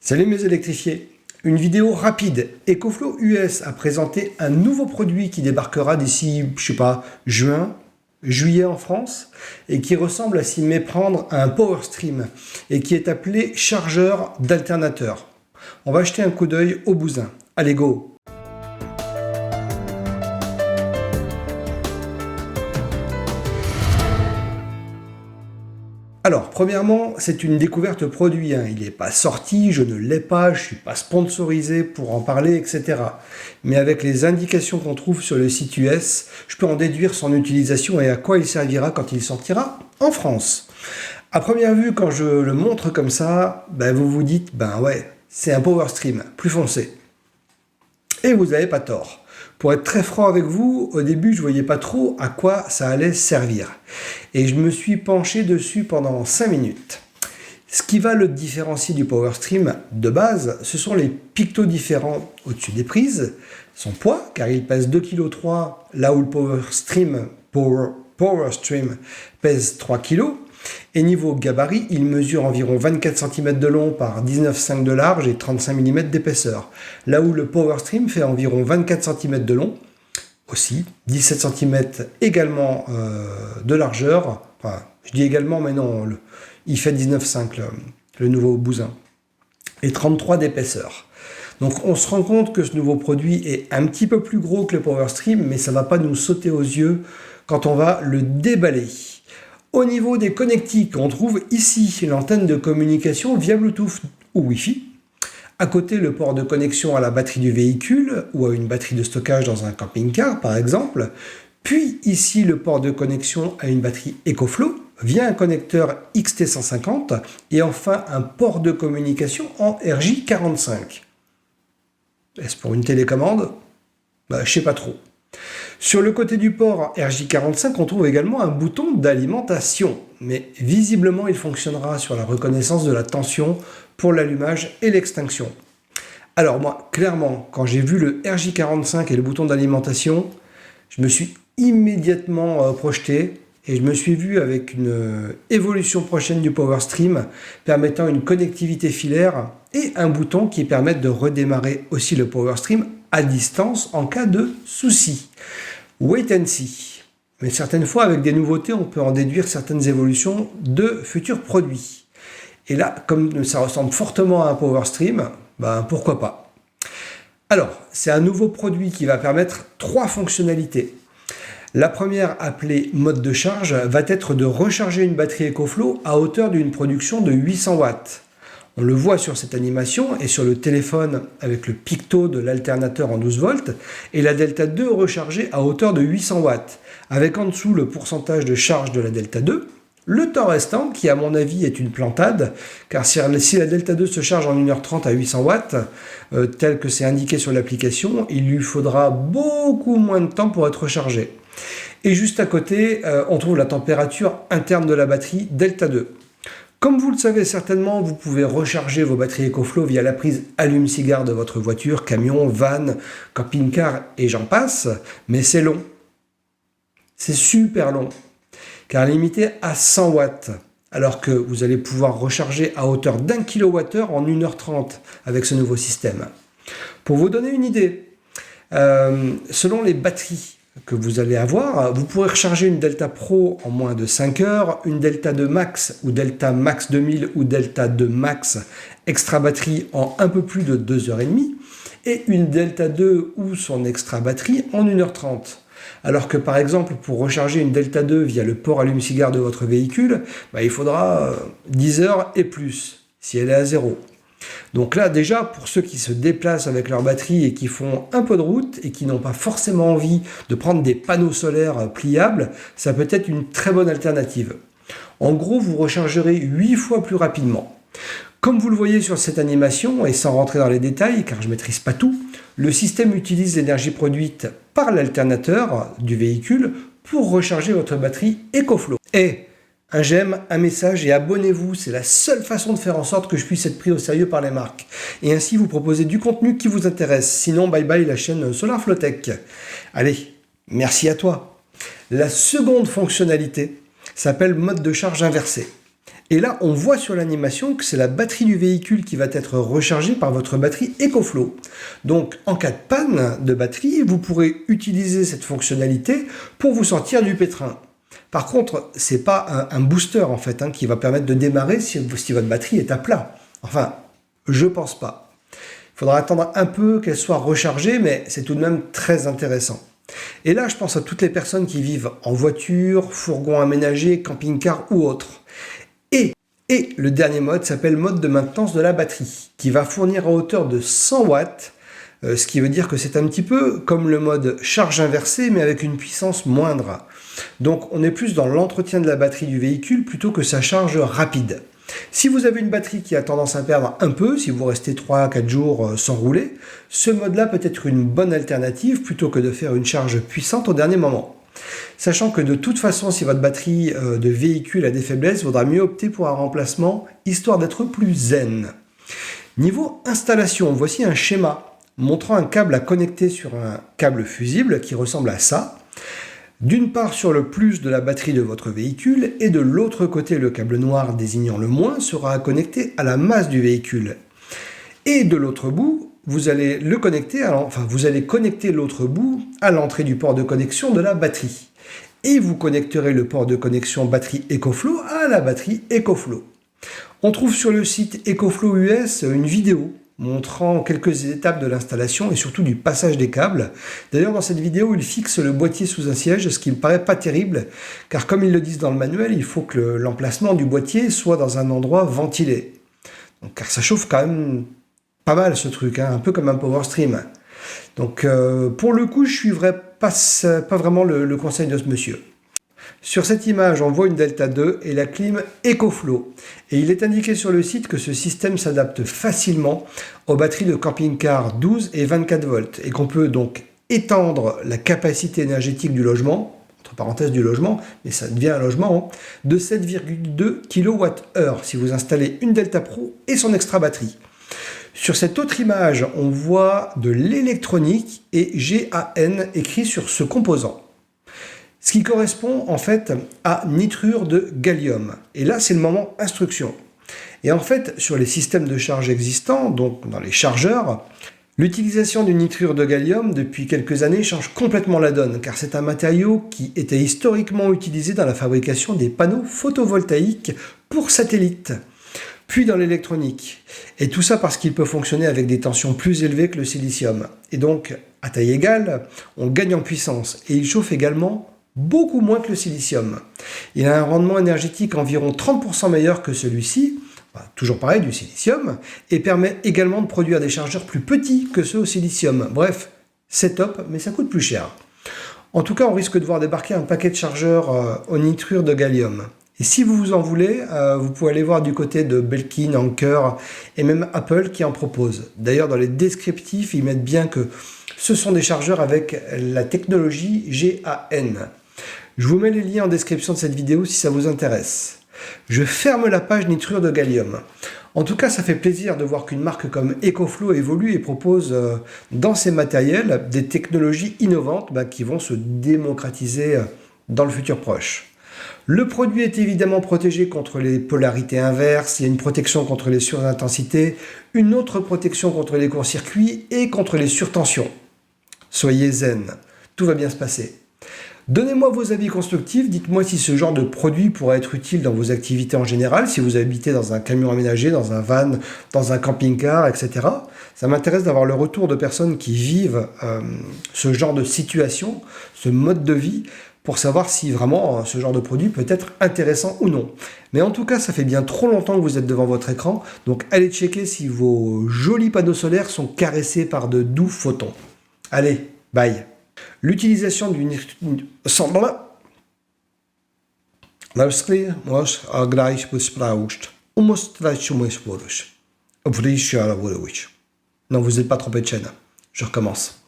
Salut mes électrifiés. Une vidéo rapide. EcoFlow US a présenté un nouveau produit qui débarquera d'ici, juillet en France, et qui ressemble à s'y méprendre à un Power Stream, et qui est appelé chargeur d'alternateur. On va jeter un coup d'œil au bousin. Allez, go! Alors, premièrement, c'est une découverte produit. Il n'est pas sorti, je ne l'ai pas, je ne suis pas sponsorisé pour en parler, etc. Mais avec les indications qu'on trouve sur le site US, je peux en déduire son utilisation et à quoi il servira quand il sortira en France. À première vue, quand je le montre comme ça, vous vous dites, ouais, c'est un Power Stream, plus foncé. Et vous n'avez pas tort. Pour être très franc avec vous, au début, je ne voyais pas trop à quoi ça allait servir. Et je me suis penché dessus pendant 5 minutes. Ce qui va le différencier du Power Stream de base, ce sont les pictos différents au-dessus des prises, son poids, car il pèse 2,3 kg, là où le Power Stream pèse 3 kg. Et niveau gabarit, il mesure environ 24 cm de long par 19,5 de large et 35 mm d'épaisseur. Là où le Power Stream fait environ 24 cm de long, aussi 17 cm également de largeur. Enfin, je dis également, mais non, il fait 19,5 le nouveau bousin. Et 33 d'épaisseur. Donc on se rend compte que ce nouveau produit est un petit peu plus gros que le Power Stream, mais ça ne va pas nous sauter aux yeux quand on va le déballer. Au niveau des connectiques, on trouve ici l'antenne de communication via Bluetooth ou Wi-Fi. À côté, le port de connexion à la batterie du véhicule ou à une batterie de stockage dans un camping-car, par exemple. Puis ici, le port de connexion à une batterie EcoFlow via un connecteur XT150. Et enfin, un port de communication en RJ45. Est-ce pour une télécommande ? Je ne sais pas trop. Sur le côté du port RJ45, on trouve également un bouton d'alimentation, mais visiblement il fonctionnera sur la reconnaissance de la tension pour l'allumage et l'extinction. Alors moi, clairement, quand j'ai vu le RJ45 et le bouton d'alimentation, je me suis immédiatement projeté et je me suis vu avec une évolution prochaine du Power Stream permettant une connectivité filaire et un bouton qui permette de redémarrer aussi le Power Stream à distance en cas de souci. Wait and see. Mais certaines fois, avec des nouveautés, on peut en déduire certaines évolutions de futurs produits. Et là, comme ça ressemble fortement à un Power Stream, pourquoi pas. Alors, c'est un nouveau produit qui va permettre 3 fonctionnalités. La première, appelée mode de charge, va être de recharger une batterie EcoFlow à hauteur d'une production de 800 watts. On le voit sur cette animation et sur le téléphone avec le picto de l'alternateur en 12 volts et la Delta 2 rechargée à hauteur de 800 watts, avec en dessous le pourcentage de charge de la Delta 2, le temps restant qui à mon avis est une plantade, car si la Delta 2 se charge en 1h30 à 800 watts, tel que c'est indiqué sur l'application, il lui faudra beaucoup moins de temps pour être rechargé. Et juste à côté, on trouve la température interne de la batterie Delta 2. Comme vous le savez certainement, vous pouvez recharger vos batteries EcoFlow via la prise allume-cigare de votre voiture, camion, van, camping-car et j'en passe, mais c'est long. C'est super long, car limité à 100 watts, alors que vous allez pouvoir recharger à hauteur d'1 kWh en 1h30 avec ce nouveau système. Pour vous donner une idée, selon les batteries que vous allez avoir, vous pourrez recharger une Delta Pro en moins de 5 heures, une Delta 2 Max ou Delta Max 2000 ou Delta 2 Max extra batterie en un peu plus de 2h30 et une Delta 2 ou son extra batterie en 1h30. Alors que par exemple, pour recharger une Delta 2 via le port allume-cigare de votre véhicule, il faudra 10 heures et plus si elle est à 0. Donc là, déjà, pour ceux qui se déplacent avec leur batterie et qui font un peu de route et qui n'ont pas forcément envie de prendre des panneaux solaires pliables, ça peut être une très bonne alternative. En gros, vous rechargerez 8 fois plus rapidement. Comme vous le voyez sur cette animation, et sans rentrer dans les détails, car je ne maîtrise pas tout, le système utilise l'énergie produite par l'alternateur du véhicule pour recharger votre batterie EcoFlow. Et un j'aime, un message et abonnez-vous, c'est la seule façon de faire en sorte que je puisse être pris au sérieux par les marques. Et ainsi vous proposer du contenu qui vous intéresse. Sinon, bye bye la chaîne SolarFlowTech. Allez, merci à toi. La seconde fonctionnalité s'appelle mode de charge inversé. Et là, on voit sur l'animation que c'est la batterie du véhicule qui va être rechargée par votre batterie EcoFlow. Donc, en cas de panne de batterie, vous pourrez utiliser cette fonctionnalité pour vous sortir du pétrin. Par contre, c'est pas un booster en fait qui va permettre de démarrer si votre batterie est à plat. Enfin, je pense pas. Il faudra attendre un peu qu'elle soit rechargée, mais c'est tout de même très intéressant. Et là, je pense à toutes les personnes qui vivent en voiture, fourgon aménagé, camping-car ou autre. Et le dernier mode s'appelle mode de maintenance de la batterie, qui va fournir à hauteur de 100 watts, ce qui veut dire que c'est un petit peu comme le mode charge inversée, mais avec une puissance moindre. Donc on est plus dans l'entretien de la batterie du véhicule plutôt que sa charge rapide. Si vous avez une batterie qui a tendance à perdre un peu, si vous restez 3 à 4 jours sans rouler, ce mode-là peut être une bonne alternative plutôt que de faire une charge puissante au dernier moment. Sachant que de toute façon, si votre batterie de véhicule a des faiblesses, il vaudra mieux opter pour un remplacement, histoire d'être plus zen. Niveau installation, voici un schéma montrant un câble à connecter sur un câble fusible qui ressemble à ça. D'une part sur le plus de la batterie de votre véhicule et de l'autre côté le câble noir désignant le moins sera connecté à la masse du véhicule. Et de l'autre bout, vous allez connecter l'autre bout à l'entrée du port de connexion de la batterie. Et vous connecterez le port de connexion batterie EcoFlow à la batterie EcoFlow. On trouve sur le site EcoFlow US une vidéo montrant quelques étapes de l'installation et surtout du passage des câbles. D'ailleurs, dans cette vidéo, ils fixent le boîtier sous un siège, ce qui me paraît pas terrible, car comme ils le disent dans le manuel, il faut que l'emplacement du boîtier soit dans un endroit ventilé. Donc, car ça chauffe quand même pas mal ce truc, un peu comme un Power Stream. Donc pour le coup, je ne suivrai pas vraiment le conseil de ce monsieur. Sur cette image, on voit une Delta 2 et la clim EcoFlow. Et il est indiqué sur le site que ce système s'adapte facilement aux batteries de camping-car 12 et 24 volts et qu'on peut donc étendre la capacité énergétique du logement, entre parenthèses du logement, mais ça devient un logement, de 7,2 kWh si vous installez une Delta Pro et son extra batterie. Sur cette autre image, on voit de l'électronique et GAN écrit sur ce composant. Ce qui correspond en fait à nitrure de gallium. Et là, c'est le moment instruction. Et en fait, sur les systèmes de charge existants, donc dans les chargeurs, l'utilisation du nitrure de gallium depuis quelques années change complètement la donne, car c'est un matériau qui était historiquement utilisé dans la fabrication des panneaux photovoltaïques pour satellites, puis dans l'électronique. Et tout ça parce qu'il peut fonctionner avec des tensions plus élevées que le silicium. Et donc, à taille égale, on gagne en puissance. Et il chauffe également beaucoup moins que le silicium. Il a un rendement énergétique environ 30% meilleur que celui-ci, toujours pareil du silicium, et permet également de produire des chargeurs plus petits que ceux au silicium. Bref, c'est top, mais ça coûte plus cher. En tout cas, on risque de voir débarquer un paquet de chargeurs au nitrure de gallium. Et si vous en voulez, vous pouvez aller voir du côté de Belkin, Anker et même Apple qui en propose. D'ailleurs, dans les descriptifs, ils mettent bien que ce sont des chargeurs avec la technologie GAN. Je vous mets les liens en description de cette vidéo si ça vous intéresse. Je ferme la page nitrure de gallium. En tout cas, ça fait plaisir de voir qu'une marque comme EcoFlow évolue et propose dans ses matériels des technologies innovantes qui vont se démocratiser dans le futur proche. Le produit est évidemment protégé contre les polarités inverses, il y a une protection contre les surintensités, une autre protection contre les courts-circuits et contre les surtensions. Soyez zen, tout va bien se passer. Donnez-moi vos avis constructifs, dites-moi si ce genre de produit pourrait être utile dans vos activités en général, si vous habitez dans un camion aménagé, dans un van, dans un camping-car, etc. Ça m'intéresse d'avoir le retour de personnes qui vivent ce genre de situation, ce mode de vie, pour savoir si vraiment ce genre de produit peut être intéressant ou non. Mais en tout cas, ça fait bien trop longtemps que vous êtes devant votre écran, donc allez checker si vos jolis panneaux solaires sont caressés par de doux photons. Allez, bye. L'utilisation d'une Non, vous n'êtes pas trompé de chaîne. Je recommence.